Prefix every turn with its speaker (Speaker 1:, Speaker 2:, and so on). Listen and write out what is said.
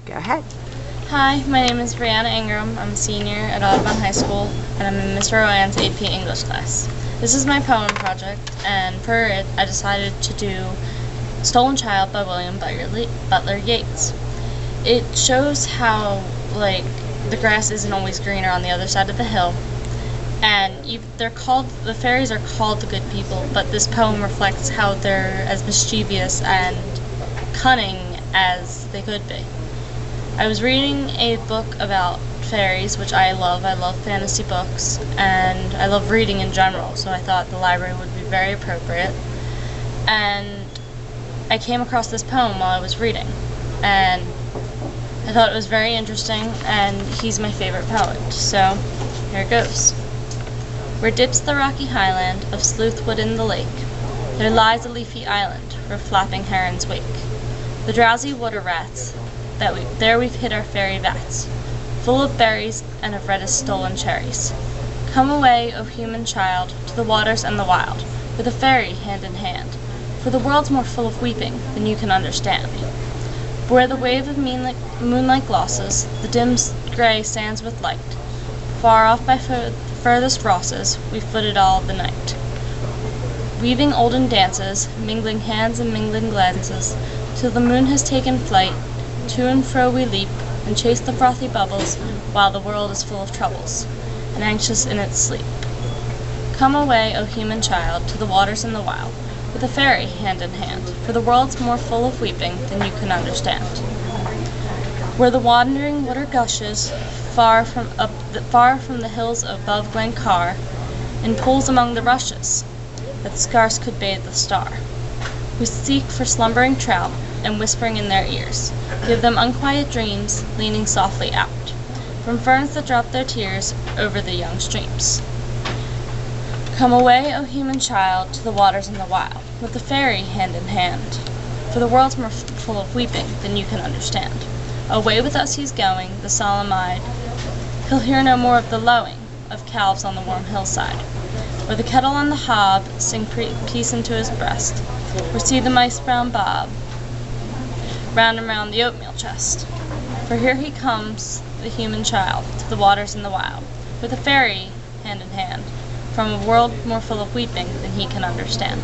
Speaker 1: Go ahead.
Speaker 2: Hi, my name is Brianna Ingram. I'm a senior at Audubon High School, and I'm in Mr. Rowan's AP English class. This is my poem project, and for it, I decided to do Stolen Child by William Butler Yeats. It shows how, the grass isn't always greener on the other side of the hill, and the fairies are called the good people, but this poem reflects how they're as mischievous and cunning as they could be. I was reading a book about fairies, which I love. I love fantasy books, and I love reading in general, so I thought the library would be very appropriate. And I came across this poem while I was reading, and I thought it was very interesting, and he's my favorite poet, so here it goes. Where dips the rocky highland of Sleuthwood in the lake, there lies a leafy island where flapping herons wake. The drowsy water rats, there we've hid our fairy vats, full of berries and of reddest stolen cherries. Come away, O human child, to the waters and the wild, with a fairy hand in hand, for the world's more full of weeping than you can understand. Where the wave of moonlight glosses the dim grey sands with light, far off by furthest Rosses we footed all the night. Weaving olden dances, mingling hands and mingling glances, till the moon has taken flight, to and fro we leap, and chase the frothy bubbles, while the world is full of troubles, and anxious in its sleep. Come away, O human child, to the waters and the wild, with a fairy hand in hand, for the world's more full of weeping than you can understand. Where the wandering water gushes, far from the hills above Glencar, in pools among the rushes, that scarce could bathe the star. We seek for slumbering trout, and whispering in their ears, give them unquiet dreams, leaning softly out, from ferns that drop their tears over the young streams. Come away, O human child, to the waters and the wild, with the fairy hand in hand, for the world's more full of weeping than you can understand. Away with us he's going, the solemn-eyed, he'll hear no more of the lowing of calves on the warm hillside, or the kettle on the hob sing peace into his breast, or see the mice-brown bob round and round the oatmeal chest. For here he comes, the human child, to the waters and the wild, with a fairy hand in hand, from a world more full of weeping than he can understand.